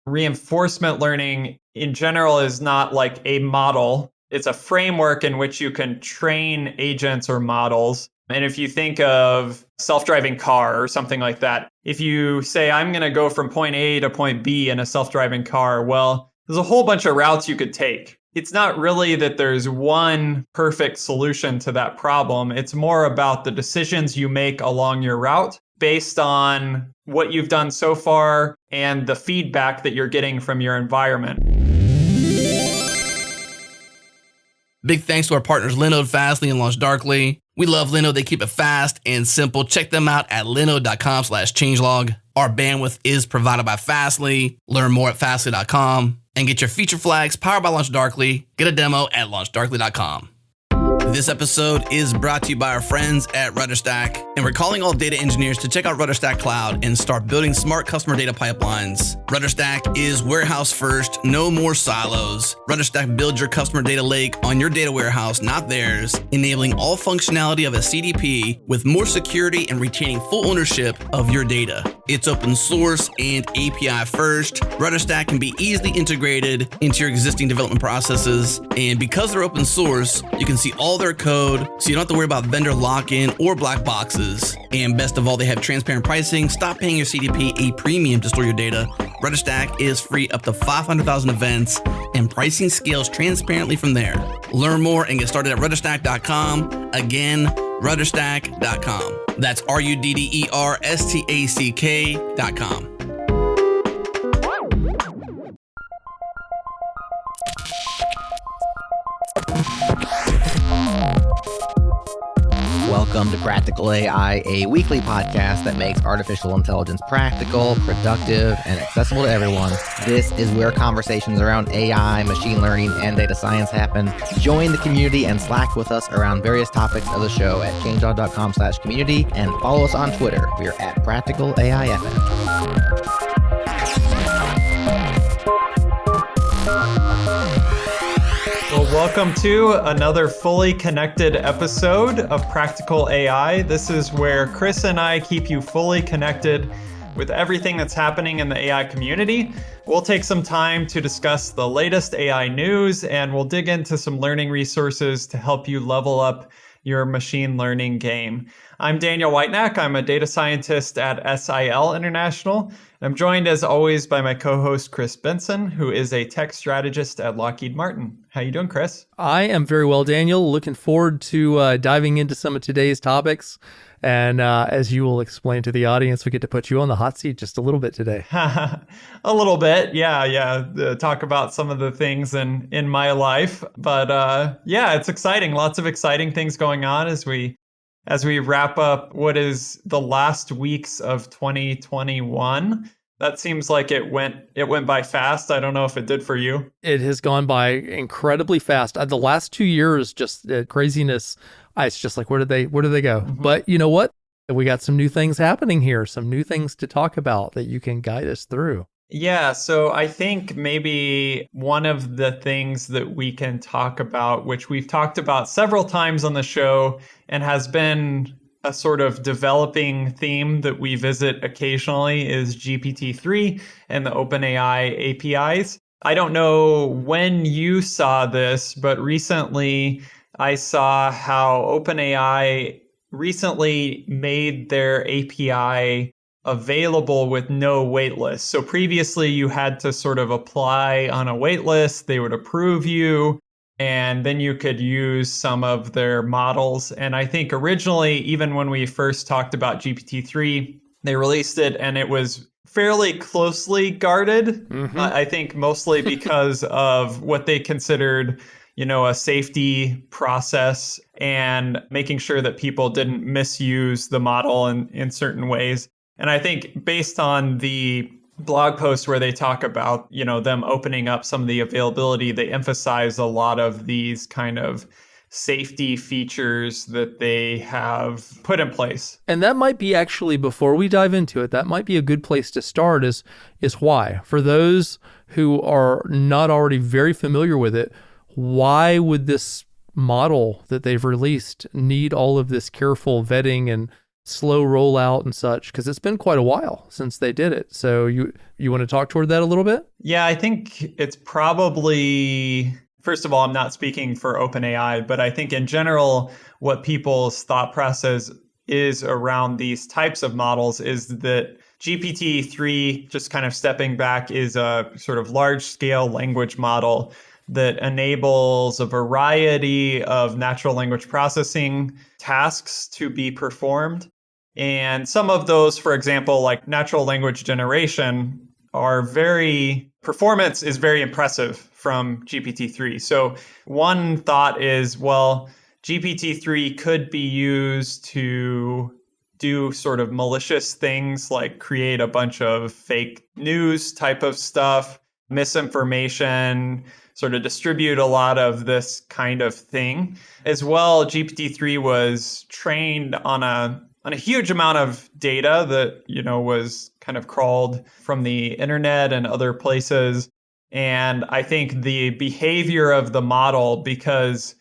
reinforcement learning in general is not like a model. It's a framework in which you can train agents or models. And if you think of self-driving car or something like that, if you say, I'm going to go from point A to point B in a self-driving car, well, there's a whole bunch of routes you could take. It's not really that there's one perfect solution to that problem. It's more about the decisions you make along your route based on what you've done so far and the feedback that you're getting from your environment. Big thanks to our partners Linode, Fastly, and LaunchDarkly. We love Linode. They keep it fast and simple. Check them out at linode.com/changelog. Our bandwidth is provided by Fastly. Learn more at fastly.com and get your feature flags powered by LaunchDarkly. Get a demo at launchdarkly.com. This episode is brought to you by our friends at RudderStack, and we're calling all data engineers to check out RudderStack Cloud and start building smart customer data pipelines. RudderStack is warehouse first, no more silos. RudderStack builds your customer data lake on your data warehouse, not theirs, enabling all functionality of a CDP with more security and retaining full ownership of your data. It's open source and API first. RudderStack can be easily integrated into your existing development processes, and because they're open source, you can see all their code, so you don't have to worry about vendor lock-in or black boxes. And best of all, they have transparent pricing. Stop paying your CDP a premium to store your data. RudderStack is free up to 500,000 events, and pricing scales transparently from there. Learn more and get started at rudderstack.com. Again, rudderstack.com. That's rudderstack.com. Welcome to Practical AI, a weekly podcast that makes artificial intelligence practical, productive, and accessible to everyone. This is where conversations around AI, machine learning, and data science happen. Join the community and Slack with us around various topics of the show at changelog.com/community, and follow us on Twitter. We're at PracticalAIFM. Well, welcome to another fully connected episode of Practical AI. This is where Chris and I keep you fully connected with everything that's happening in the AI community. We'll take some time to discuss the latest AI news, and we'll dig into some learning resources to help you level up your machine learning game. I'm Daniel Whitenack. I'm a data scientist at SIL International. I'm joined as always by my co-host Chris Benson, who is a tech strategist at Lockheed Martin. How you doing, Chris? I am very well, Daniel. Looking forward to diving into some of today's topics. And as you will explain to the audience, we get to put you on the hot seat just a little bit today. A little bit. Yeah. Talk about some of the things in my life. But yeah, it's exciting. Lots of exciting things going on as we wrap up what is the last weeks of 2021. That seems like it went by fast. I don't know if it did for you. It has gone by incredibly fast. The last 2 years, just craziness. It's just like, where did they go? Mm-hmm. But you know what? We got some new things happening here, some new things to talk about that you can guide us through. Yeah, so I think maybe one of the things that we can talk about, which we've talked about several times on the show and has been a sort of developing theme that we visit occasionally, is GPT-3 and the OpenAI APIs. I don't know when you saw this, but recently I saw how OpenAI recently made their API available with no waitlist. So previously you had to sort of apply on a waitlist, they would approve you, and then you could use some of their models. And I think originally, even when we first talked about GPT-3, they released it and it was fairly closely guarded. Mm-hmm. I think mostly because of what they considered, a safety process and making sure that people didn't misuse the model in certain ways. And I think based on the blog post where they talk about, them opening up some of the availability, they emphasize a lot of these kind of safety features that they have put in place. And that might be actually, before we dive into it, that might be a good place to start is why. For those who are not already very familiar with it, why would this model that they've released need all of this careful vetting and slow rollout and such? Because it's been quite a while since they did it. So you want to talk toward that a little bit? Yeah, I think it's probably, first of all, I'm not speaking for OpenAI, but I think in general, what people's thought process is around these types of models is that GPT-3, just kind of stepping back, is a sort of large-scale language model that enables a variety of natural language processing tasks to be performed. And some of those, for example, like natural language generation, performance is very impressive from GPT-3. So one thought is, well, GPT-3 could be used to do sort of malicious things like create a bunch of fake news type of stuff, misinformation, sort of distribute a lot of this kind of thing. As well, GPT-3 was trained on a huge amount of data that, was kind of crawled from the internet and other places. And I think the behavior of the model, because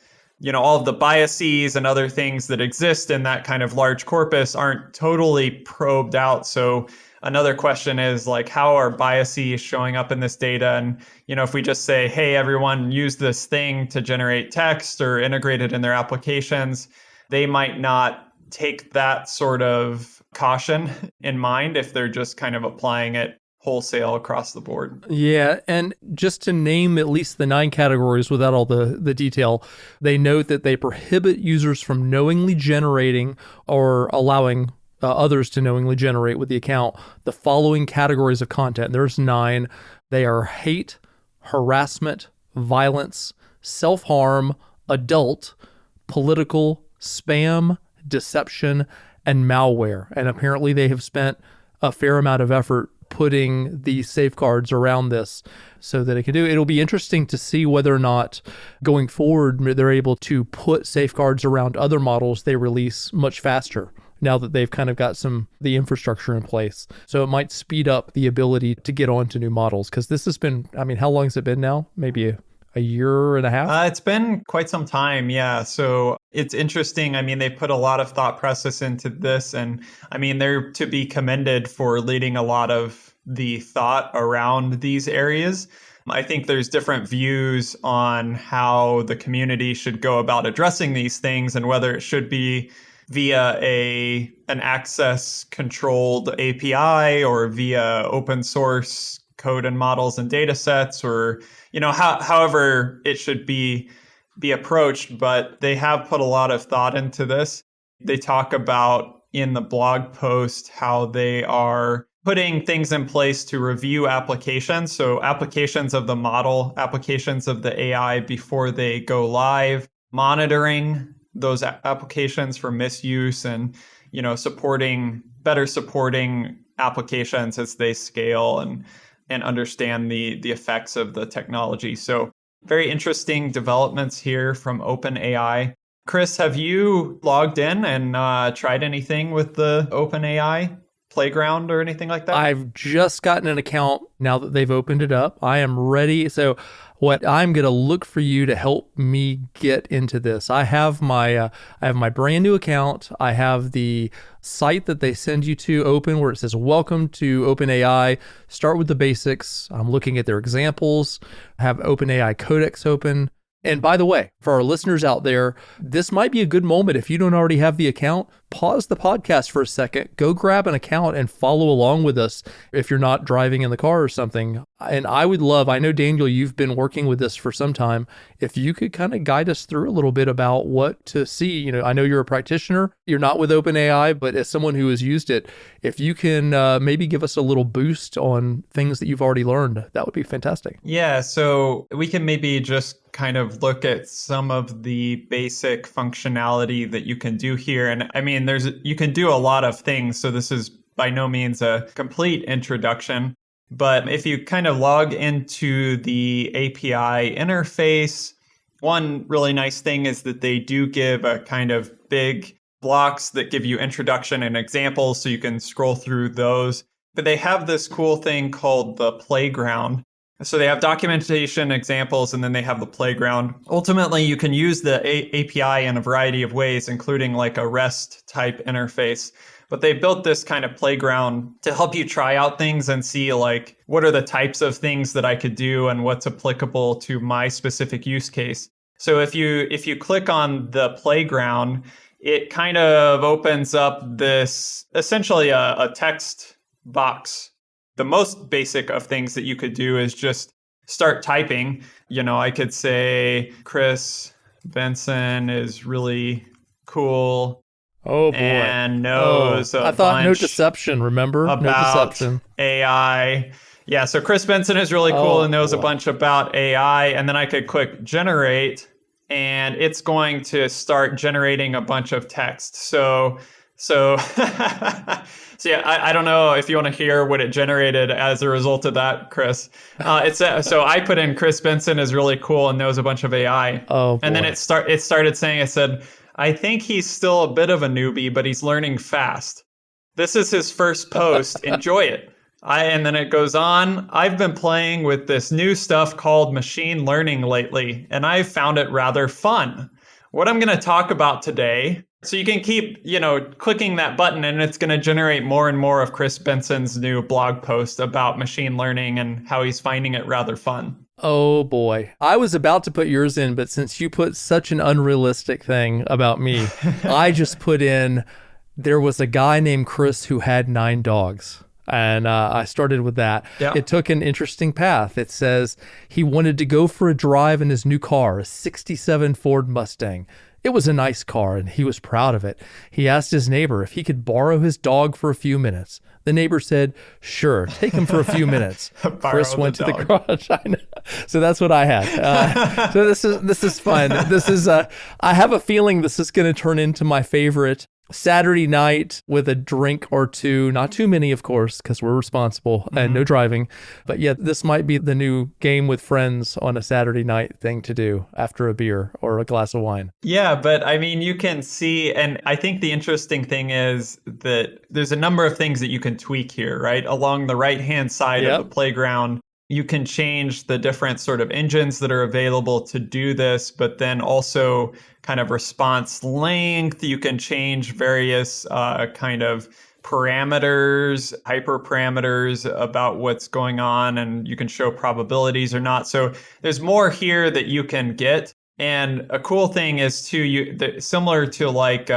all of the biases and other things that exist in that kind of large corpus aren't totally probed out. So another question is like, how are biases showing up in this data? And, if we just say, hey, everyone use this thing to generate text or integrate it in their applications, they might not take that sort of caution in mind if they're just kind of applying it wholesale across the board. Yeah, and just to name at least the 9 categories without all the detail, they note that they prohibit users from knowingly generating or allowing others to knowingly generate with the account the following categories of content. There's 9. They are hate, harassment, violence, self-harm, adult, political, spam, deception, and malware. And apparently they have spent a fair amount of effort putting these safeguards around this so that it can do. It'll be interesting to see whether or not going forward they're able to put safeguards around other models they release much faster now that they've kind of got the infrastructure in place. So it might speed up the ability to get onto new models, because this has been, how long has it been now? Maybe a year and a half? It's been quite some time, yeah. So it's interesting. They put a lot of thought process into this. And they're to be commended for leading a lot of the thought around these areas. I think there's different views on how the community should go about addressing these things and whether it should be via an access controlled API or via open source code and models and data sets, or however it should be approached. But they have put a lot of thought into this. They talk about in the blog post how they are putting things in place to review applications. So applications of the model, applications of the AI before they go live, monitoring those applications for misuse, and supporting applications as they scale and understand the effects of the technology. So very interesting developments here from OpenAI. Chris, have you logged in and tried anything with the OpenAI playground or anything like that? I've just gotten an account now that they've opened it up. I am ready. So what I'm going to look for you to help me get into this. I have my brand new account. I have the site that they send you to open where it says, welcome to OpenAI. Start with the basics. I'm looking at their examples. I have OpenAI Codex open. And by the way, for our listeners out there, this might be a good moment. If you don't already have the account, pause the podcast for a second, go grab an account and follow along with us if you're not driving in the car or something. And I would love, I know, Daniel, you've been working with this for some time. If you could kind of guide us through a little bit about what to see. I know you're a practitioner, you're not with OpenAI, but as someone who has used it, if you can maybe give us a little boost on things that you've already learned, that would be fantastic. Yeah, so we can maybe just kind of look at some of the basic functionality that you can do here. And you can do a lot of things. So this is by no means a complete introduction. But if you kind of log into the API interface, one really nice thing is that they do give a kind of big blocks that give you introduction and examples, so you can scroll through those. But they have this cool thing called the playground. So they have documentation, examples, and then they have the playground. Ultimately, you can use the API in a variety of ways, including like a REST type interface. But they built this kind of playground to help you try out things and see like what are the types of things that I could do and what's applicable to my specific use case. So if you click on the playground, it kind of opens up this essentially a text box. The most basic of things that you could do is just start typing. I could say Chris Benson is really cool. Oh boy. And knows I thought no deception, remember? No about deception. AI. Yeah, so Chris Benson is really cool and knows a bunch about AI. And then I could click generate, and it's going to start generating a bunch of text. So yeah, I don't know if you want to hear what it generated as a result of that, Chris. So I put in Chris Benson is really cool and knows a bunch of AI. Oh, boy. And then it started saying, I said, I think he's still a bit of a newbie, but he's learning fast. This is his first post. Enjoy it. And then it goes on. I've been playing with this new stuff called machine learning lately, and I've found it rather fun. What I'm going to talk about today, so you can keep, clicking that button, and it's going to generate more and more of Chris Benson's new blog post about machine learning and how he's finding it rather fun. Oh boy. I was about to put yours in, but since you put such an unrealistic thing about me, I just put in, there was a guy named Chris who had 9 dogs. And I started with that. Yeah. It took an interesting path. It says he wanted to go for a drive in his new car, a 67 Ford Mustang. It was a nice car, and he was proud of it. He asked his neighbor if he could borrow his dog for a few minutes. The neighbor said, sure, take him for a few minutes. Chris went to the garage. I know. So that's what I had. So this is fun. I have a feeling this is going to turn into my favorite Saturday night with a drink or two, not too many, of course, because we're responsible and no driving. But yeah, this might be the new game with friends on a Saturday night thing to do after a beer or a glass of wine. Yeah, but I mean, you can see, and I think the interesting thing is that there's a number of things that you can tweak here, right? Along the right-hand side of the playground, you can change the different sort of engines that are available to do this, but then also kind of response length. You can change various kind of parameters, hyperparameters about what's going on, and you can show probabilities or not. So there's more here that you can get. And a cool thing is too, similar to like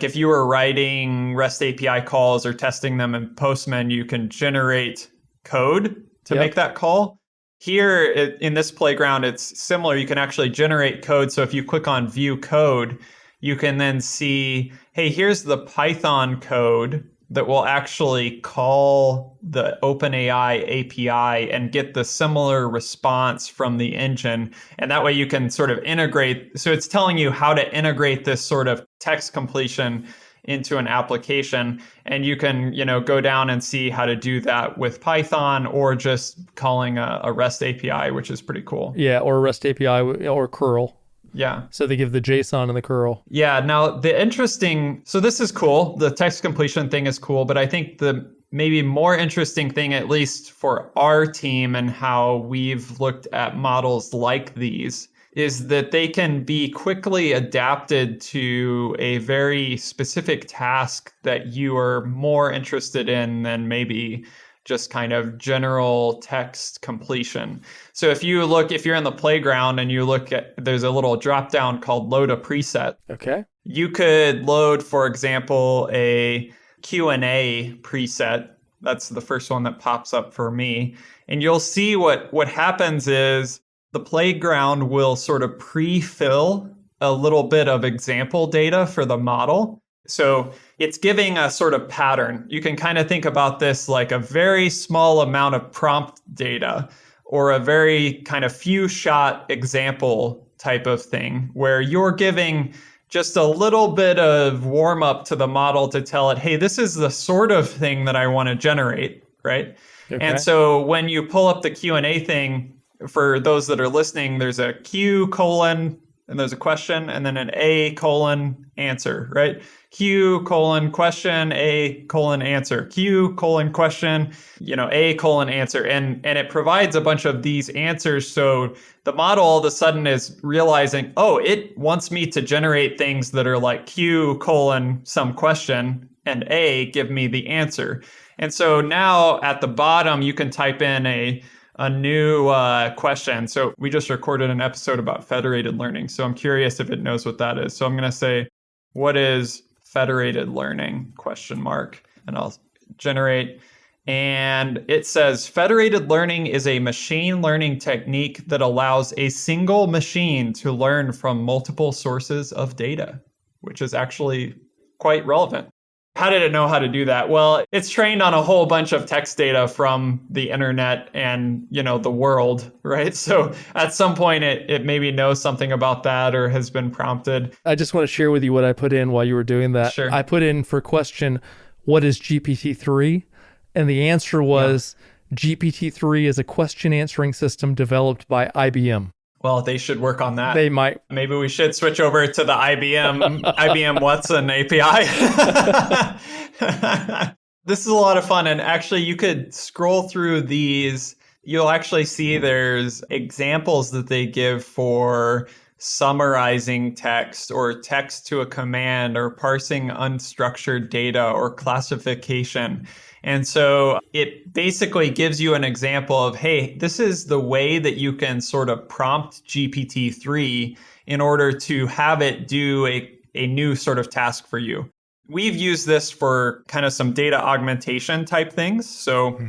if you were writing REST API calls or testing them in Postman, you can generate code to make that call. Here in this playground, it's similar. You can actually generate code. So if you click on view code, you can then see, hey, here's the Python code that will actually call the OpenAI API and get the similar response from the engine. And that way you can sort of integrate. So it's telling you how to integrate this sort of text completion into an application. And you can, go down and see how to do that with Python or just calling a REST API, which is pretty cool. Yeah, or a REST API or curl. Yeah. So they give the JSON and the curl. Yeah. Now, so this is cool. The text completion thing is cool, but I think the maybe more interesting thing, at least for our team and how we've looked at models like these, is that they can be quickly adapted to a very specific task that you are more interested in than maybe just kind of general text completion. So if you're in the playground and you look at, there's a little drop down called load a preset. Okay. You could load, for example, a Q&A preset. That's the first one that pops up for me. And you'll see what happens is the playground will sort of pre-fill a little bit of example data for the model. So it's giving a sort of pattern. You can kind of think about this like a very small amount of prompt data or a very kind of few shot example type of thing where you're giving just a little bit of warm up to the model to tell it, hey, this is the sort of thing that I want to generate, right? Okay. And so when you pull up the Q&A thing, for those that are listening, there's a Q:, and there's a question, and then an A colon answer, right? Q colon question, A colon answer, Q colon question, A colon answer. And it provides a bunch of these answers. So the model all of a sudden is realizing, oh, it wants me to generate things that are like Q colon some question and A give me the answer. And so now at the bottom, you can type in a new question. So we just recorded an episode about federated learning. So I'm curious if it knows what that is. So I'm going to say, what is federated learning ? And I'll generate. And it says federated learning is a machine learning technique that allows a single machine to learn from multiple sources of data, which is actually quite relevant. How did it know how to do that? Well, it's trained on a whole bunch of text data from the internet and, the world, right? So at some point it maybe knows something about that or has been prompted. I just want to share with you what I put in while you were doing that. Sure. I put in for question, what is GPT-3? And the answer was GPT-3 is a question answering system developed by IBM. Well, they should work on that. They might. Maybe we should switch over to the IBM Watson API. This is a lot of fun. And actually, you could scroll through these. You'll actually see there's examples that they give for summarizing text or text to a command or parsing unstructured data or classification. And so it basically gives you an example of, hey, this is the way that you can sort of prompt GPT-3 in order to have it do a new sort of task for you. We've used this for kind of some data augmentation type things. So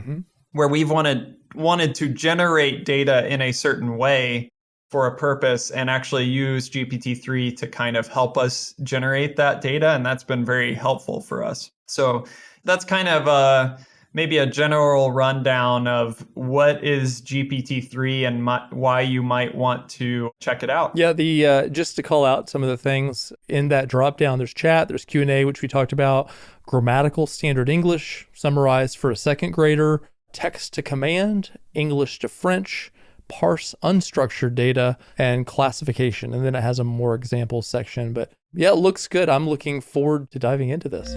where we've wanted to generate data in a certain way for a purpose and actually use GPT-3 to kind of help us generate that data. And that's been very helpful for us. So that's kind of maybe a general rundown of what is GPT-3 and why you might want to check it out. Yeah, just to call out some of the things in that dropdown, there's chat, there's Q&A, which we talked about, grammatical standard English, summarized for a second grader, text to command, English to French, parse unstructured data, and classification. And then it has a more example section. But yeah, it looks good. I'm looking forward to diving into this.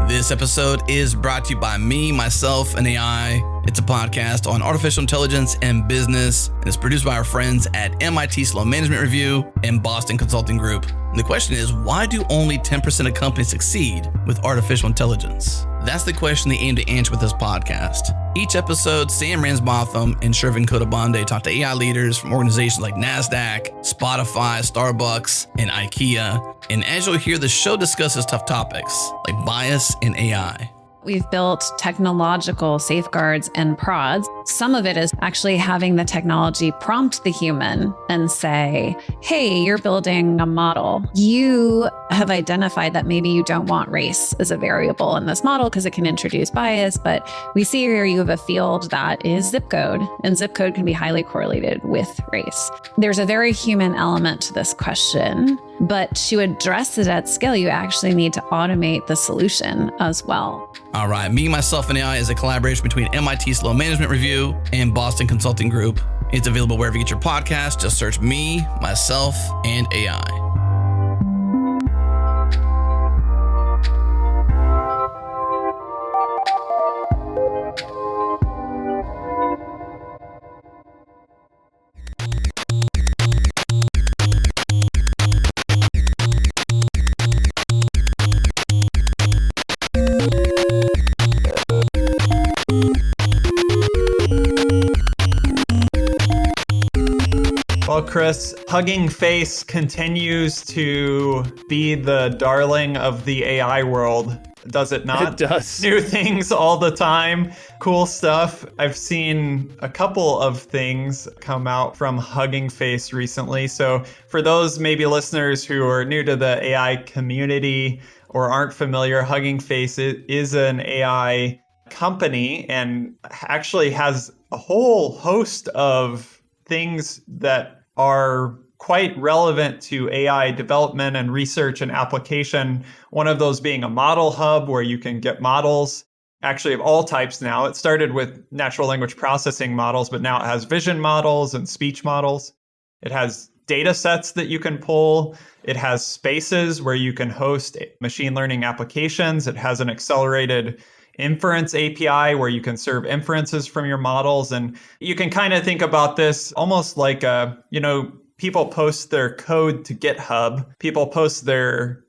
This episode is brought to you by me, myself, and AI. It's a podcast on artificial intelligence and business, and it's produced by our friends at MIT Sloan Management Review and Boston Consulting Group. And the question is, why do only 10% of companies succeed with artificial intelligence? That's the question they aim to answer with this podcast. Each episode, Sam Ransbotham and Shervin Kodabande talk to AI leaders from organizations like NASDAQ, Spotify, Starbucks, and IKEA. And as you'll hear, the show discusses tough topics like bias and AI. We've built technological safeguards and prods. Some of it is actually having the technology prompt the human and say, hey, you're building a model. You have identified that maybe you don't want race as a variable in this model because it can introduce bias. But we see here you have a field that is zip code, and zip code can be highly correlated with race. There's a very human element to this question, but to address it at scale, you actually need to automate the solution as well. All right, Me, Myself, and AI is a collaboration between MIT Sloan Management Review and Boston Consulting Group. It's available wherever you get your podcast. Just search Me, Myself, and AI. Well, Chris, Hugging Face continues to be the darling of the AI world, does it not? It does. New things all the time, cool stuff. I've seen a couple of things come out from Hugging Face recently. So for those maybe listeners who are new to the AI community or aren't familiar, Hugging Face is an AI company and actually has a whole host of things that are quite relevant to AI development and research and application. One of those being a model hub where you can get models actually of all types now. It started with natural language processing models, but now it has vision models and speech models. It has data sets that you can pull. It has spaces where you can host machine learning applications. It has an accelerated inference API where you can serve inferences from your models. And you can kind of think about this almost like people post their code to GitHub. People post their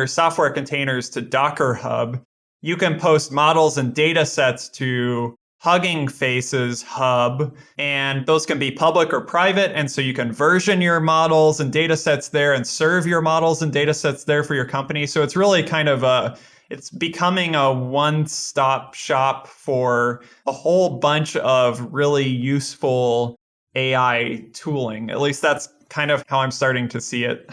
software containers to Docker Hub. You can post models and data sets to Hugging Face's hub, and those can be public or private. And so you can version your models and data sets there and serve your models and data sets there for your company. So it's really kind of it's becoming a one-stop shop for a whole bunch of really useful AI tooling. At least that's kind of how I'm starting to see it.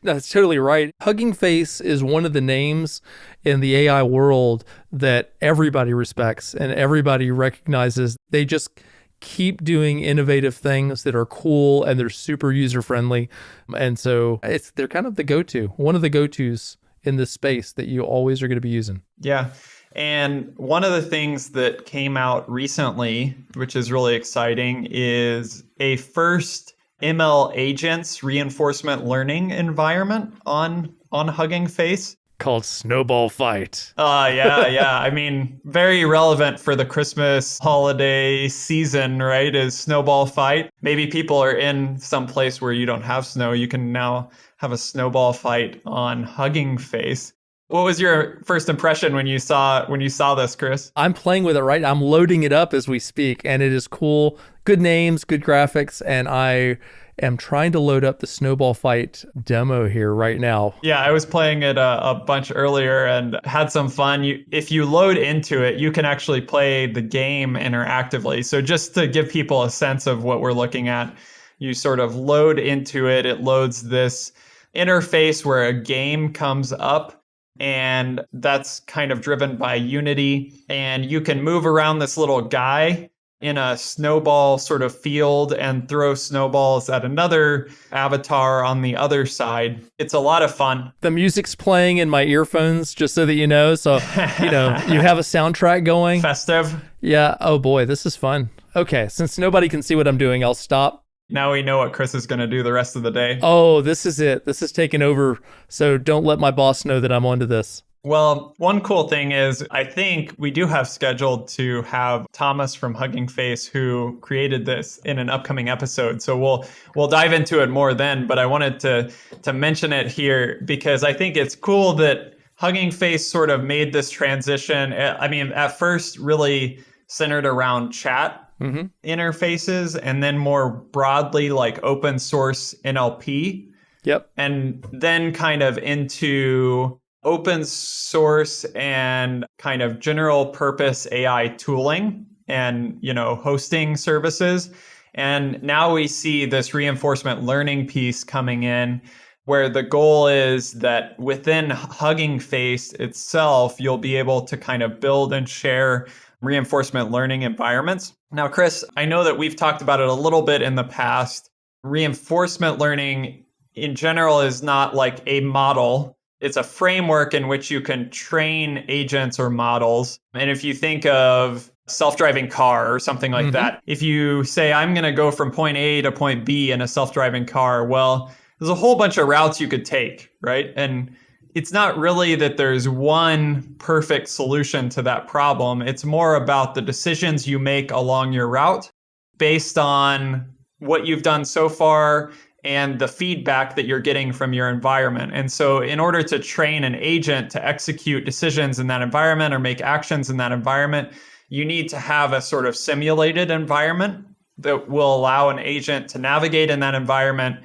That's totally right. Hugging Face is one of the names in the AI world that everybody respects and everybody recognizes. They just keep doing innovative things that are cool and they're super user-friendly. And so they're kind of the go-to, one of the go-tos in this space that you always are going to be using. Yeah. And one of the things that came out recently, which is really exciting, is a first ML agents reinforcement learning environment on Hugging Face. Called Snowball Fight. Yeah. I mean, very relevant for the Christmas holiday season, right? Is Snowball Fight. Maybe people are in some place where you don't have snow. You can now have a snowball fight on Hugging Face. What was your first impression when you saw this, Chris? I'm playing with it, right? I'm loading it up as we speak, and it is cool. Good names, good graphics, and I am trying to load up the Snowball Fight demo here right now. Yeah, I was playing it a bunch earlier and had some fun. If you load into it, you can actually play the game interactively. So just to give people a sense of what we're looking at, you sort of load into it. It loads this interface where a game comes up, and that's kind of driven by Unity. And you can move around this little guy in a snowball sort of field and throw snowballs at another avatar on the other side. It's a lot of fun. The music's playing in my earphones, just so that you know. So, you have a soundtrack going. Festive. Yeah. Oh boy, this is fun. Okay, since nobody can see what I'm doing, I'll stop. Now we know what Chris is going to do the rest of the day. Oh, this is it. This is taking over. So don't let my boss know that I'm onto this. Well, one cool thing is I think we do have scheduled to have Thomas from Hugging Face, who created this, in an upcoming episode. So we'll dive into it more then. But I wanted to mention it here because I think it's cool that Hugging Face sort of made this transition. I mean, at first really centered around chat interfaces, and then more broadly like open source NLP. Yep. And then kind of into open source and kind of general purpose AI tooling and, hosting services. And now we see this reinforcement learning piece coming in, where the goal is that within Hugging Face itself, you'll be able to kind of build and share reinforcement learning environments. Now, Chris, I know that we've talked about it a little bit in the past. Reinforcement learning in general is not like a model. It's a framework in which you can train agents or models. And if you think of self-driving car or something like that, if you say, I'm going to go from point A to point B in a self-driving car, well, there's a whole bunch of routes you could take, right? And it's not really that there's one perfect solution to that problem. It's more about the decisions you make along your route based on what you've done so far and the feedback that you're getting from your environment. And so in order to train an agent to execute decisions in that environment or make actions in that environment, you need to have a sort of simulated environment that will allow an agent to navigate in that environment,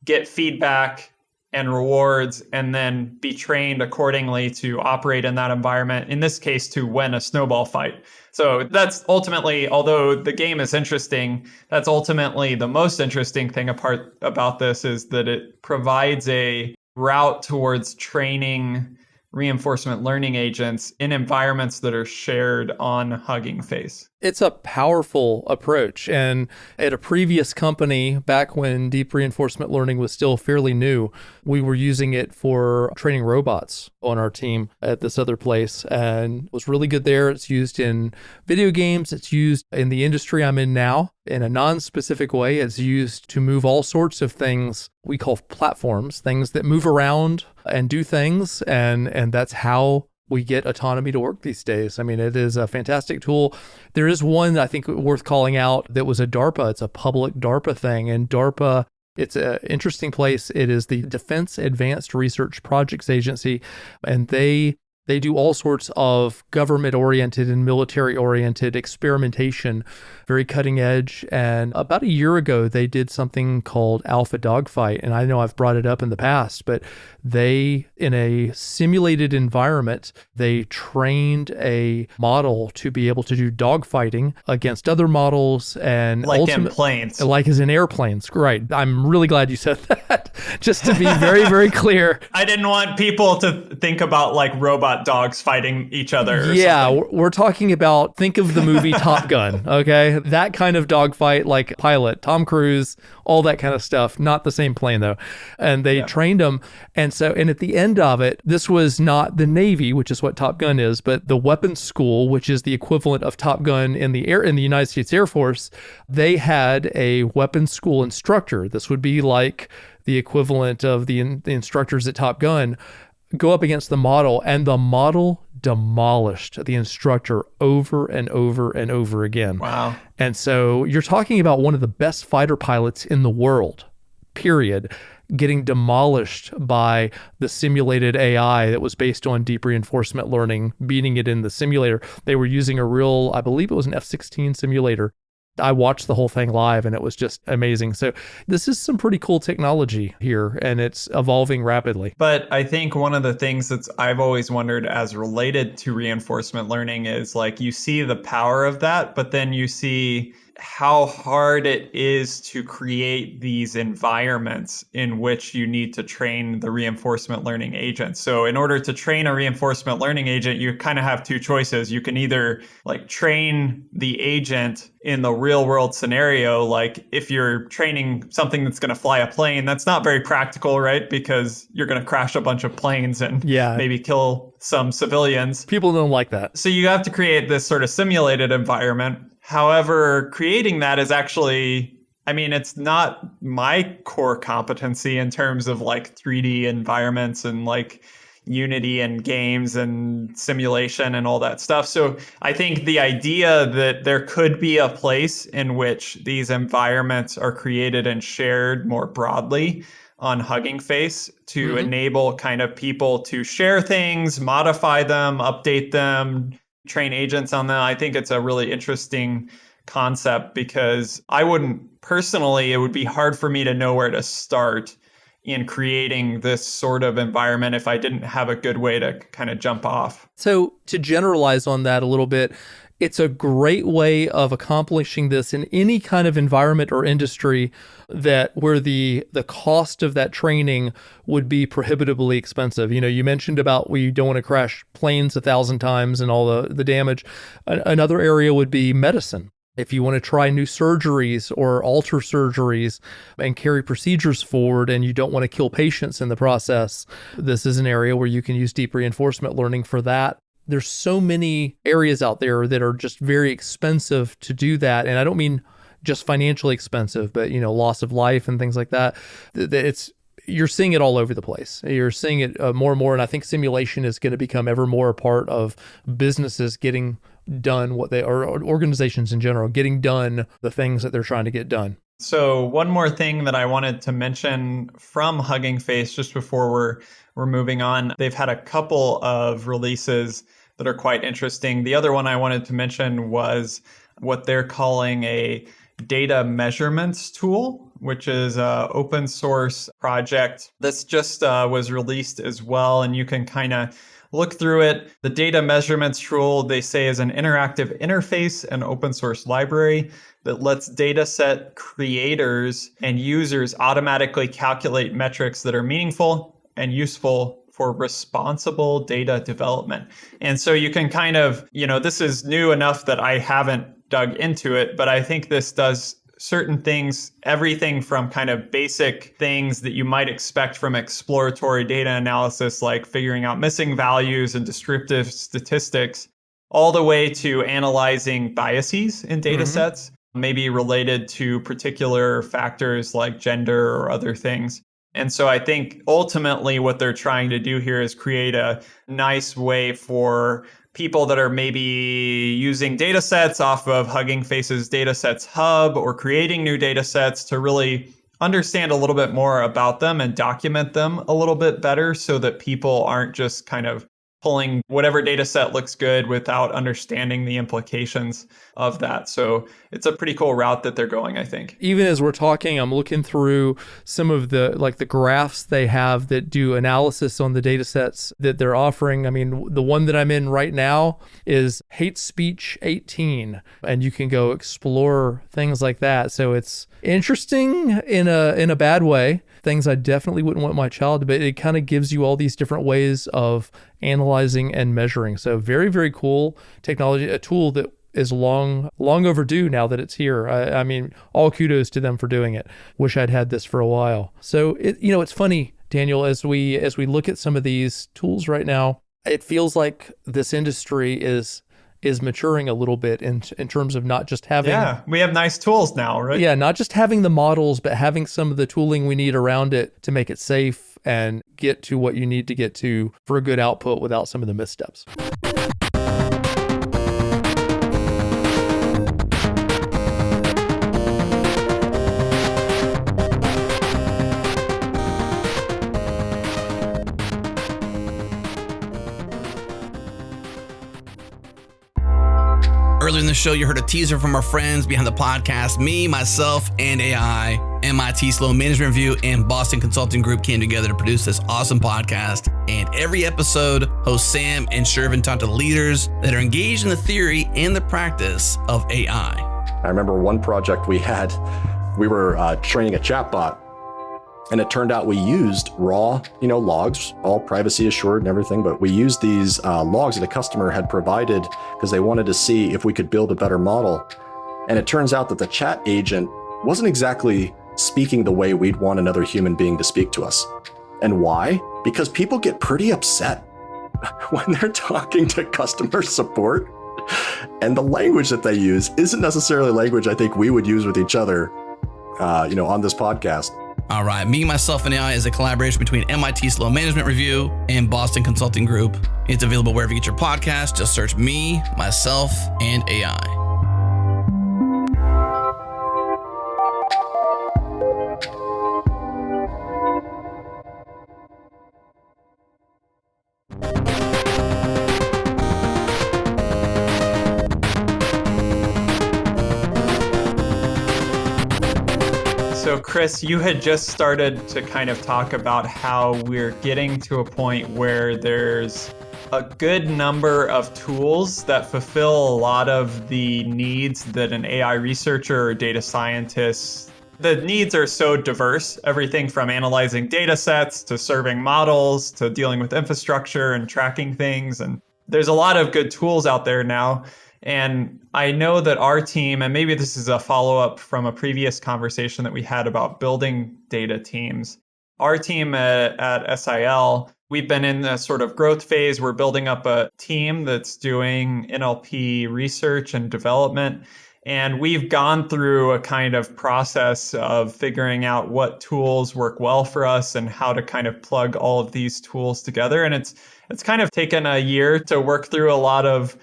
get feedback and rewards, and then be trained accordingly to operate in that environment, in this case, to win a snowball fight. So that's ultimately, although the game is interesting, that's ultimately the most interesting thing about this is that it provides a route towards training reinforcement learning agents in environments that are shared on Hugging Face. It's a powerful approach. And at a previous company, back when deep reinforcement learning was still fairly new, we were using it for training robots on our team at this other place, and it was really good there. It's used in video games. It's used in the industry I'm in now in a non-specific way. It's used to move all sorts of things we call platforms, things that move around and do things. And that's how we get autonomy to work these days. I mean, it is a fantastic tool. There is one I think worth calling out that was a DARPA. It's a public DARPA thing. And DARPA, it's an interesting place. It is the Defense Advanced Research Projects Agency, and they do all sorts of government-oriented and military-oriented experimentation, very cutting edge. And about a year ago, they did something called Alpha Dogfight. And I know I've brought it up in the past, but they, in a simulated environment, they trained a model to be able to do dogfighting against other models. And like in planes. Like as in airplanes. Right. I'm really glad you said that. Just to be very, very clear. I didn't want people to think about like robot dogs fighting each other. Yeah, we're talking about, think of the movie Top Gun, okay? That kind of dogfight, like pilot, Tom Cruise, all that kind of stuff. Not the same plane though. And they trained them. And at the end of it, this was not the Navy, which is what Top Gun is, but the weapons school, which is the equivalent of Top Gun in the United States Air Force. They had a weapons school instructor. This would be like the equivalent of the instructors at Top Gun, go up against the model, and the model demolished the instructor over and over and over again. Wow. And so you're talking about one of the best fighter pilots in the world, period, getting demolished by the simulated AI that was based on deep reinforcement learning, beating it in the simulator. They were using a real, I believe it was an F-16 simulator. I watched the whole thing live and it was just amazing. So this is some pretty cool technology here, and it's evolving rapidly. But I think one of the things I've always wondered as related to reinforcement learning is like you see the power of that, but then you see how hard it is to create these environments in which you need to train the reinforcement learning agent. So in order to train a reinforcement learning agent, you kind of have two choices. You can either like train the agent in the real world scenario, like if you're training something that's going to fly a plane, that's not very practical, right? Because you're going to crash a bunch of planes and maybe kill some civilians. People don't like that. So you have to create this sort of simulated environment. However, creating that is actually, I mean, it's not my core competency in terms of like 3D environments and like Unity and games and simulation and all that stuff. So I think the idea that there could be a place in which these environments are created and shared more broadly on Hugging Face to enable kind of people to share things, modify them, update them, train agents on them. I think it's a really interesting concept because I wouldn't personally, it would be hard for me to know where to start in creating this sort of environment if I didn't have a good way to kind of jump off. So to generalize on that a little bit, it's a great way of accomplishing this in any kind of environment or industry that where the cost of that training would be prohibitively expensive. You know, you mentioned about we don't want to crash planes 1,000 times and all the damage. Another area would be medicine. If you want to try new surgeries or alter surgeries and carry procedures forward and you don't want to kill patients in the process, this is an area where you can use deep reinforcement learning for that. There's so many areas out there that are just very expensive to do that. And I don't mean just financially expensive, but, you know, loss of life and things like that. You're seeing it all over the place. You're seeing it more and more. And I think simulation is going to become ever more a part of businesses getting done or organizations in general, getting done the things that they're trying to get done. So one more thing that I wanted to mention from Hugging Face just before we're moving on. They've had a couple of releases that are quite interesting. The other one I wanted to mention was what they're calling a data measurements tool, which is an open source project. This just was released as well, and you can kind of look through it. The data measurements tool, they say, is an interactive interface and open source library that lets dataset creators and users automatically calculate metrics that are meaningful and useful for responsible data development. And so you can kind of, you know, this is new enough that I haven't dug into it, but I think this does certain things, everything from kind of basic things that you might expect from exploratory data analysis, like figuring out missing values and descriptive statistics, all the way to analyzing biases in data sets, maybe related to particular factors like gender or other things. And so I think ultimately what they're trying to do here is create a nice way for people that are maybe using data sets off of Hugging Face's Datasets Hub or creating new data sets to really understand a little bit more about them and document them a little bit better so that people aren't just kind of pulling whatever data set looks good without understanding the implications of that. So it's a pretty cool route that they're going, I think. Even as we're talking, I'm looking through some of the graphs they have that do analysis on the data sets that they're offering. I mean, the one that I'm in right now is hate speech 18, and you can go explore things like that. So it's interesting in a bad way. Things I definitely wouldn't want my child to, but it kind of gives you all these different ways of analyzing and measuring. So very, very cool technology, a tool that is long overdue now that it's here. I mean, all kudos to them for doing it. Wish I'd had this for a while. So it's funny, Daniel, as we look at some of these tools right now, it feels like this industry is maturing a little bit in terms of not just having... Yeah, we have nice tools now, right? Yeah, not just having the models, but having some of the tooling we need around it to make it safe and get to what you need to get to for a good output without some of the missteps. Earlier in the show, you heard a teaser from our friends behind the podcast. Me, myself, and AI, MIT Sloan Management Review, and Boston Consulting Group came together to produce this awesome podcast. And every episode, host Sam and Shervin talk to leaders that are engaged in the theory and the practice of AI. I remember one project we had, we were training a chatbot, and it turned out we used raw, logs, all privacy assured and everything, but we used these logs that a customer had provided because they wanted to see if we could build a better model. And it turns out that the chat agent wasn't exactly speaking the way we'd want another human being to speak to us. And why? Because people get pretty upset when they're talking to customer support. And the language that they use isn't necessarily language I think we would use with each other, on this podcast. All right, Me, Myself, and AI is a collaboration between MIT Sloan Management Review and Boston Consulting Group. It's available wherever you get your podcast. Just search Me, Myself, and AI. So Chris, you had just started to kind of talk about how we're getting to a point where there's a good number of tools that fulfill a lot of the needs that an AI researcher or data scientist, the needs are so diverse, everything from analyzing data sets to serving models to dealing with infrastructure and tracking things. And there's a lot of good tools out there now. And I know that our team, and maybe this is a follow-up from a previous conversation that we had about building data teams, our team at SIL, we've been in a sort of growth phase. We're building up a team that's doing NLP research and development. And we've gone through a kind of process of figuring out what tools work well for us and how to kind of plug all of these tools together. And it's kind of taken a year to work through a lot of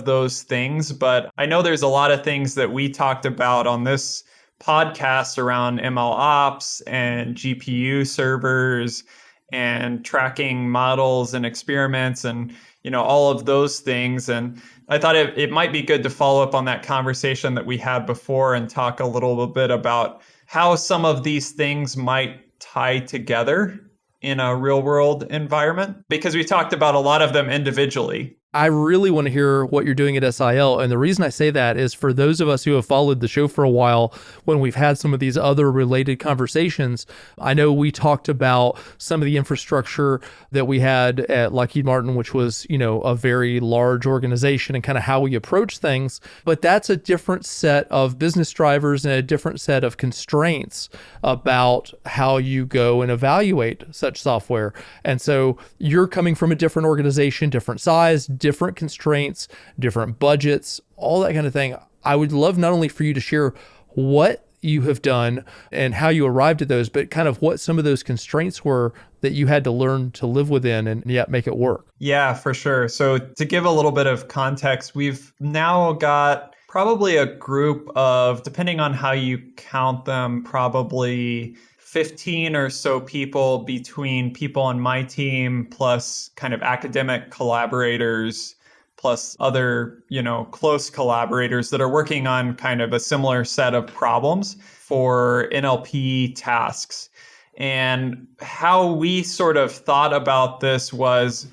those things, but I know there's a lot of things that we talked about on this podcast around ML ops and GPU servers and tracking models and experiments and, all of those things. And I thought it might be good to follow up on that conversation that we had before and talk a little bit about how some of these things might tie together in a real world environment, because we talked about a lot of them individually. I really want to hear what you're doing at SIL. And the reason I say that is for those of us who have followed the show for a while, when we've had some of these other related conversations, I know we talked about some of the infrastructure that we had at Lockheed Martin, which was, a very large organization, and kind of how we approach things. But that's a different set of business drivers and a different set of constraints about how you go and evaluate such software. And so you're coming from a different organization, different size, different constraints, different budgets, all that kind of thing. I would love not only for you to share what you have done and how you arrived at those, but kind of what some of those constraints were that you had to learn to live within and yet make it work. Yeah, for sure. So to give a little bit of context, we've now got probably a group of, depending on how you count them, probably 15 or so people between people on my team plus kind of academic collaborators plus other, close collaborators that are working on kind of a similar set of problems for NLP tasks. And how we sort of thought about this was,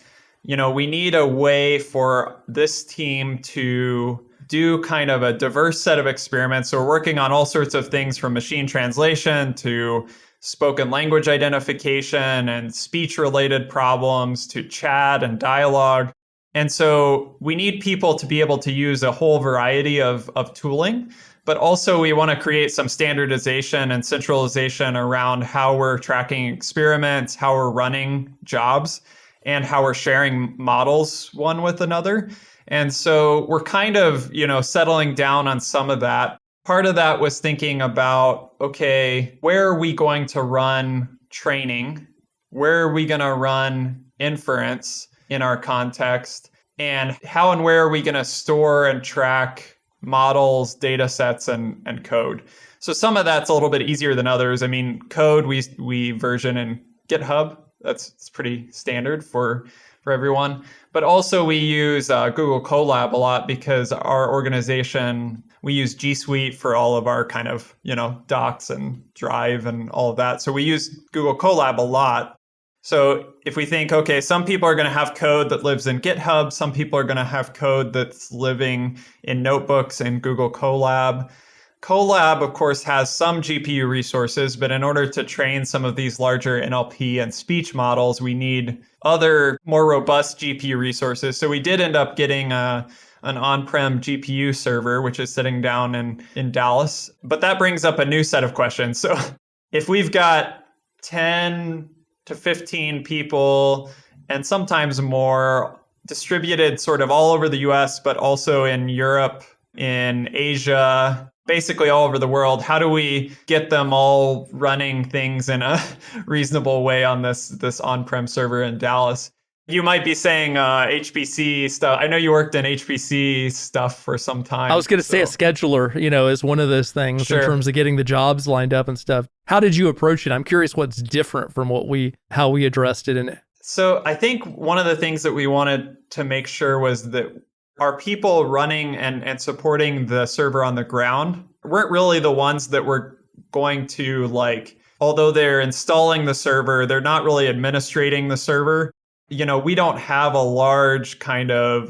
we need a way for this team to do kind of a diverse set of experiments. So we're working on all sorts of things from machine translation to spoken language identification and speech-related problems to chat and dialogue. And so we need people to be able to use a whole variety of tooling, but also we want to create some standardization and centralization around how we're tracking experiments, how we're running jobs, and how we're sharing models one with another. And so we're kind of, settling down on some of that. Part of that was thinking about, okay, where are we going to run training? Where are we going to run inference in our context? And how and where are we going to store and track models, data sets, and code? So some of that's a little bit easier than others. I mean, code, we version in GitHub. It's pretty standard for everyone. But also we use Google Colab a lot because our organization, we use G Suite for all of our kind of, docs and Drive and all of that. So we use Google Colab a lot. So if we think, okay, some people are going to have code that lives in GitHub, some people are going to have code that's living in notebooks in Google Colab. Colab, of course, has some GPU resources, but in order to train some of these larger NLP and speech models, we need other more robust GPU resources. So we did end up getting an on-prem GPU server, which is sitting down in Dallas. But that brings up a new set of questions. So if we've got 10 to 15 people and sometimes more distributed sort of all over the US, but also in Europe, in Asia, basically all over the world, how do we get them all running things in a reasonable way on this on-prem server in Dallas? You might be saying HPC stuff. I know you worked in HPC stuff for some time. I was going to say a scheduler, is one of those things in terms of getting the jobs lined up and stuff. How did you approach it? I'm curious what's different from how we addressed it. So I think one of the things that we wanted to make sure was that our people running and supporting the server on the ground weren't really the ones that were going to, although they're installing the server, they're not really administrating the server. We don't have a large kind of,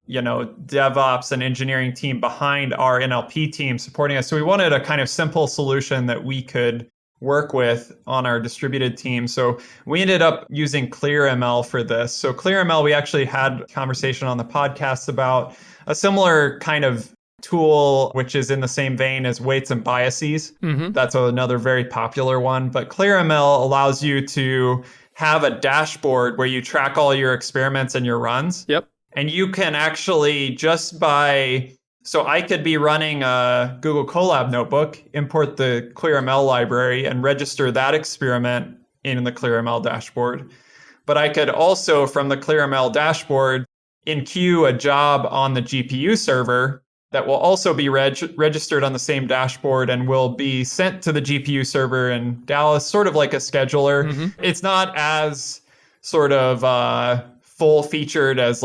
DevOps and engineering team behind our NLP team supporting us. So we wanted a kind of simple solution that we could work with on our distributed team. So we ended up using ClearML for this. So ClearML, we actually had a conversation on the podcast about a similar kind of tool, which is in the same vein as weights and biases. Mm-hmm. That's another very popular one. But ClearML allows you to have a dashboard where you track all your experiments and your runs. Yep. And you can actually so I could be running a Google Colab notebook, import the ClearML library and register that experiment in the ClearML dashboard. But I could also, from the ClearML dashboard, in-queue a job on the GPU server that will also be registered on the same dashboard and will be sent to the GPU server in Dallas, sort of like a scheduler. Mm-hmm. It's not as sort of full-featured as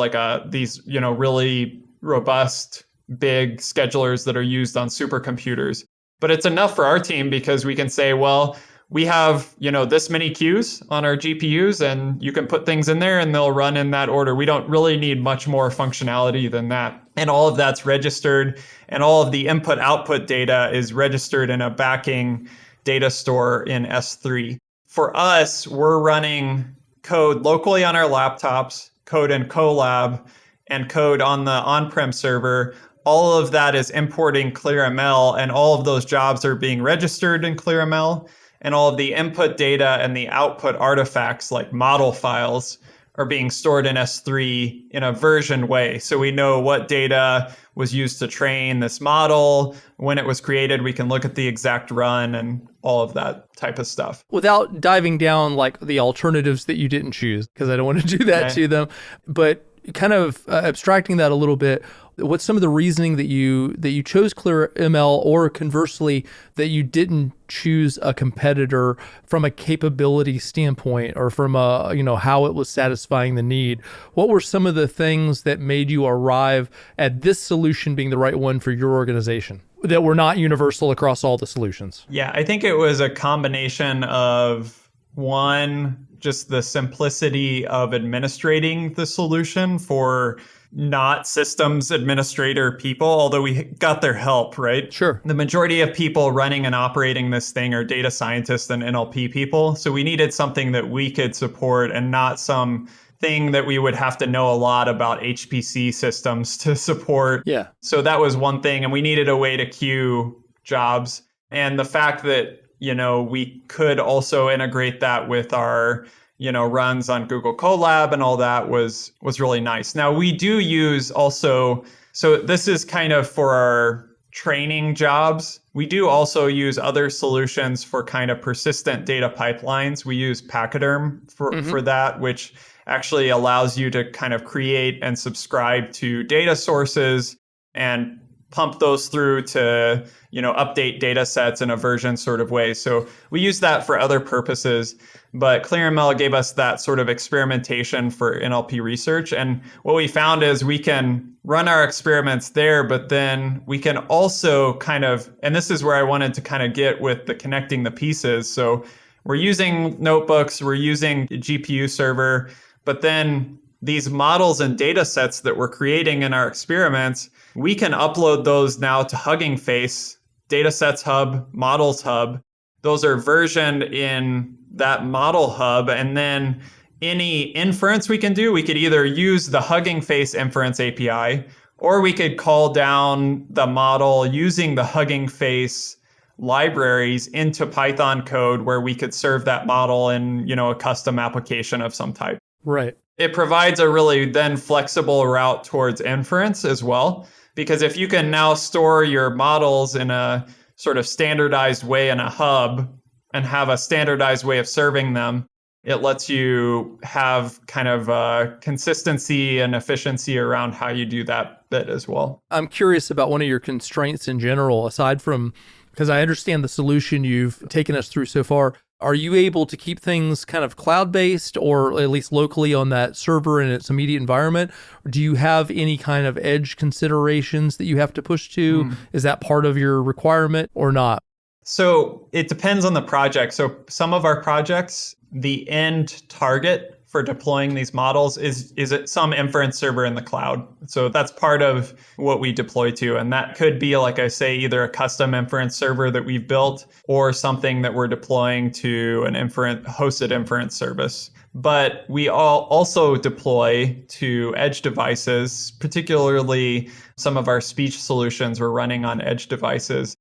these really robust big schedulers that are used on supercomputers. But it's enough for our team because we can say, well, we have, this many queues on our GPUs, and you can put things in there and they'll run in that order. We don't really need much more functionality than that. And all of that's registered, and all of the input output data is registered in a backing data store in S3. For us, we're running code locally on our laptops, code in Colab, and code on the on-prem server. All of that is importing ClearML, and all of those jobs are being registered in ClearML. And all of the input data and the output artifacts, like model files, are being stored in S3 in a version way. So we know what data was used to train this model, when it was created. We can look at the exact run and all of that type of stuff. Without diving down like the alternatives that you didn't choose, because I don't want to do that to them, but kind of abstracting that a little bit, what's some of the reasoning that you chose ClearML, or conversely that you didn't choose a competitor from a capability standpoint, or from a how it was satisfying the need? What were some of the things that made you arrive at this solution being the right one for your organization, that were not universal across all the solutions? Yeah, I think it was a combination of, one, just the simplicity of administrating the solution for not systems administrator people, although we got their help, right? Sure. The majority of people running and operating this thing are data scientists and NLP people. So we needed something that we could support, and not some thing that we would have to know a lot about HPC systems to support. Yeah. So that was one thing. And we needed a way to queue jobs. And the fact that, we could also integrate that with our, runs on Google Colab and all that was really nice. Now we do use also, so this is kind of for our training jobs. We do also use other solutions for kind of persistent data pipelines. We use Pachyderm for that, which actually allows you to kind of create and subscribe to data sources and pump those through to, update data sets in a version sort of way. So we use that for other purposes, but ClearML gave us that sort of experimentation for NLP research. And what we found is we can run our experiments there, but then we can also kind of, and this is where I wanted to kind of get with the connecting the pieces. So we're using notebooks, we're using GPU server, but then these models and data sets that we're creating in our experiments, we can upload those now to Hugging Face, Datasets Hub, Models Hub. Those are versioned in that model hub. And then any inference we can do, we could either use the Hugging Face inference API, or we could call down the model using the Hugging Face libraries into Python code, where we could serve that model in, a custom application of some type. Right. It provides a really then flexible route towards inference as well, because if you can now store your models in a sort of standardized way in a hub and have a standardized way of serving them, it lets you have kind of consistency and efficiency around how you do that bit as well. I'm curious about one of your constraints in general, aside from, because I understand the solution you've taken us through so far. Are you able to keep things kind of cloud-based, or at least locally on that server in its immediate environment? Or do you have any kind of edge considerations that you have to push to? Is that part of your requirement or not? So it depends on the project. So some of our projects, the end target for deploying these models is at some inference server in the cloud. So that's part of what we deploy to. And that could be, like I say, either a custom inference server that we've built, or something that we're deploying to an hosted inference service. But we also deploy to edge devices, particularly some of our speech solutions we're running on edge devices.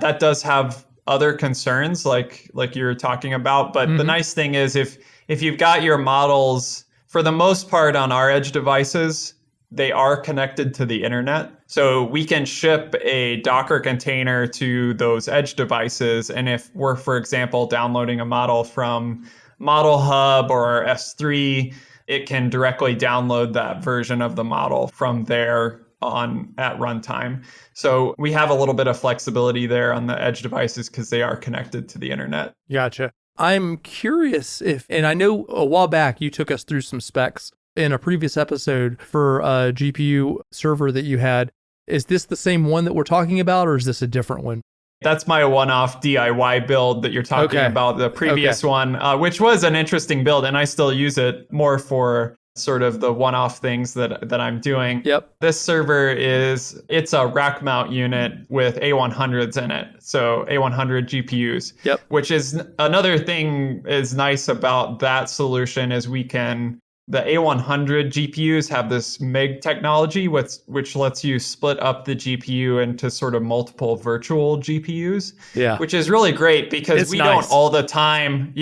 That does have other concerns like you're talking about. But the nice thing is if you've got your models, for the most part on our edge devices, they are connected to the internet. So we can ship a Docker container to those edge devices. And if we're, for example, downloading a model from Model Hub or our S3, it can directly download that version of the model from there on at runtime. So we have a little bit of flexibility there on the edge devices because they are connected to the internet. Gotcha. I'm curious and I know a while back you took us through some specs in a previous episode for a GPU server that you had. Is this the same one that we're talking about, or is this a different one? That's my one-off DIY build that you're talking Okay. about, the previous one, which was an interesting build, and I still use it more for sort of the one-off things that I'm doing. Yep. This server it's a rack mount unit with A100s in it. So A100 GPUs. Yep. Which is another thing is nice about that solution is the A100 GPUs have this MIG technology, which lets you split up the GPU into sort of multiple virtual GPUs. Yeah. Which is really great because It's we nice. don't all the time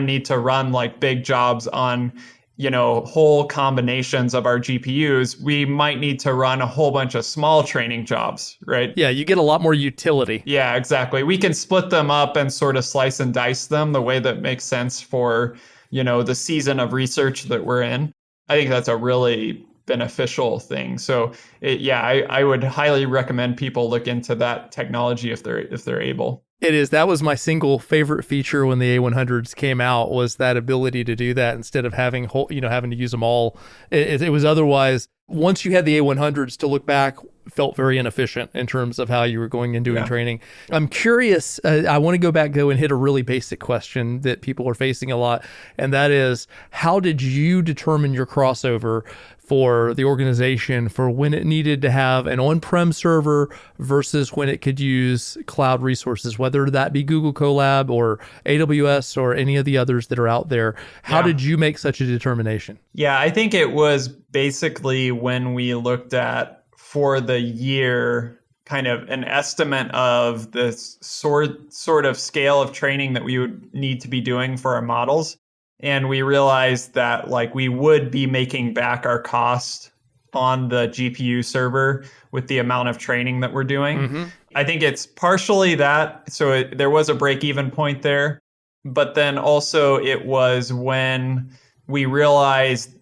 need to run like big jobs on, whole combinations of our GPUs. We might need to run a whole bunch of small training jobs, right? Yeah, you get a lot more utility. Yeah, exactly. We can split them up and sort of slice and dice them the way that makes sense for, the season of research that we're in. I think that's a really beneficial thing. So I would highly recommend people look into that technology if they're able. It is. That was my single favorite feature when the A100s came out, was that ability to do that instead of having to use them all. It was otherwise, once you had the A100s to look back, felt very inefficient in terms of how you were going and doing training. I'm curious. I want to go and hit a really basic question that people are facing a lot. And that is, how did you determine your crossover for the organization for when it needed to have an on-prem server versus when it could use cloud resources, whether that be Google Colab or AWS or any of the others that are out there? How did you make such a determination? Yeah, I think it was basically when we looked at, for the year, kind of an estimate of the sort of scale of training that we would need to be doing for our models. And we realized that we would be making back our cost on the GPU server with the amount of training that we're doing. Mm-hmm. I think it's partially that. So there was a break-even point there. But then also it was when we realized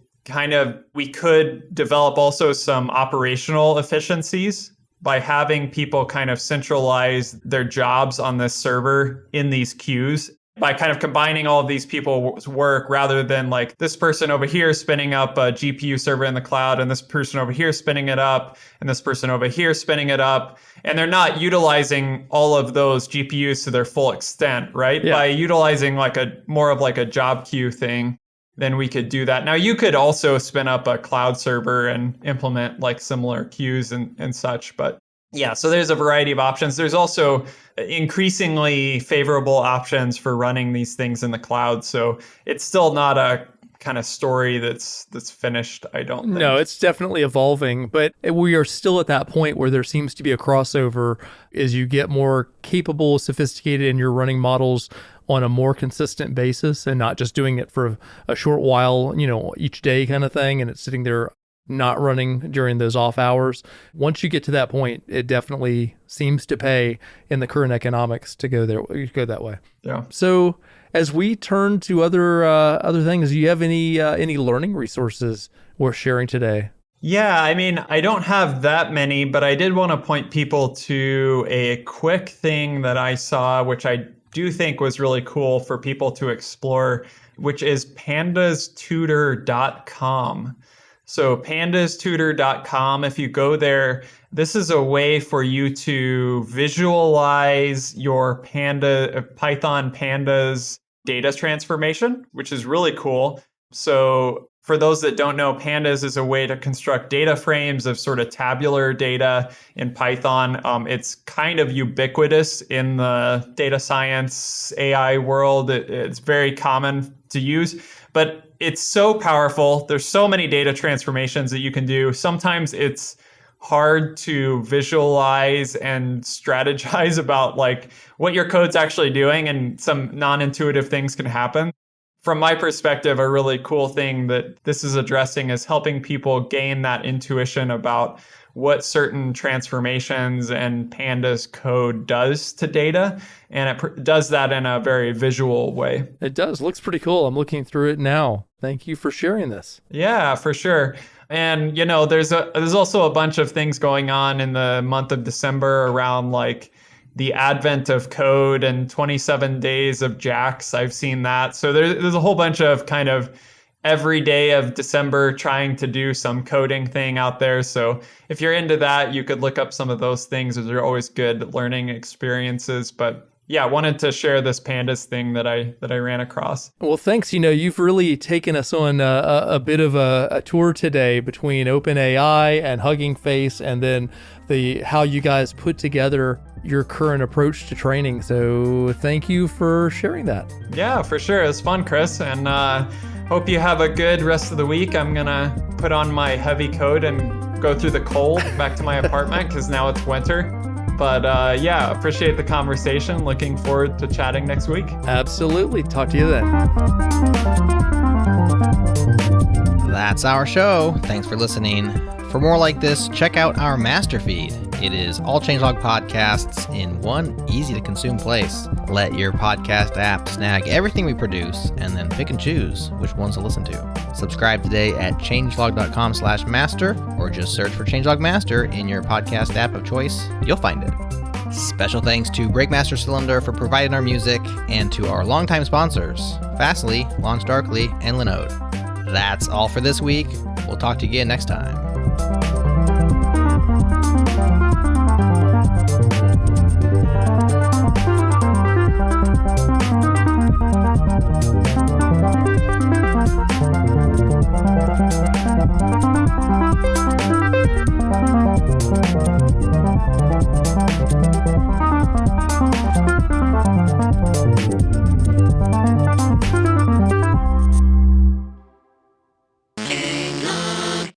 we could develop also some operational efficiencies by having people kind of centralize their jobs on this server in these queues, by kind of combining all of these people's work rather than this person over here spinning up a GPU server in the cloud and this person over here spinning it up and this person over here spinning it up. And they're not utilizing all of those GPUs to their full extent, right? Yeah. By utilizing more of a job queue thing, then we could do that. Now, you could also spin up a cloud server and implement similar queues and such. But yeah, so there's a variety of options. There's also increasingly favorable options for running these things in the cloud. So it's still not a kind of story that's finished, I don't think. No, it's definitely evolving, but we are still at that point where there seems to be a crossover as you get more capable, sophisticated, and you're running models on a more consistent basis and not just doing it for a short while, each day kind of thing, and it's sitting there not running during those off hours. Once you get to that point, it definitely seems to pay in the current economics to go that way. Yeah. So as we turn to other things, do you have any learning resources worth sharing today? Yeah, I mean, I don't have that many, but I did want to point people to a quick thing that I saw, which I do think was really cool for people to explore, which is pandastutor.com. So pandastutor.com, if you go there, this is a way for you to visualize your Python pandas data transformation, which is really cool. So for those that don't know, pandas is a way to construct data frames of sort of tabular data in Python. It's kind of ubiquitous in the data science AI world. It's very common to use, but it's so powerful. There's so many data transformations that you can do. Sometimes it's hard to visualize and strategize about what your code's actually doing, and some non-intuitive things can happen. From my perspective, a really cool thing that this is addressing is helping people gain that intuition about what certain transformations and pandas code does to data. And it does that in a very visual way. It does. Looks pretty cool. I'm looking through it now. Thank you for sharing this. Yeah, for sure. And, there's also a bunch of things going on in the month of December around the advent of code and 27 days of JAX. I've seen that. So there's a whole bunch of kind of every day of December trying to do some coding thing out there. So if you're into that, you could look up some of those things. Those are always good learning experiences. But yeah, I wanted to share this pandas thing that I ran across. Well, thanks. You've really taken us on a bit of a tour today between OpenAI and Hugging Face, and then how you guys put together your current approach to training. So thank you for sharing that. Yeah, for sure. It was fun, Chris. And hope you have a good rest of the week. I'm going to put on my heavy coat and go through the cold back to my apartment because now it's winter. But yeah, appreciate the conversation. Looking forward to chatting next week. Absolutely. Talk to you then. That's our show. Thanks for listening. For more like this, check out our master feed. It is all changelog podcasts in one easy-to-consume place. Let your podcast app snag everything we produce and then pick and choose which ones to listen to. Subscribe today at changelog.com/master or just search for Changelog Master in your podcast app of choice. You'll find it. Special thanks to Breakmaster Cylinder for providing our music and to our longtime sponsors, Fastly, LaunchDarkly, and Linode. That's all for this week. We'll talk to you again next time.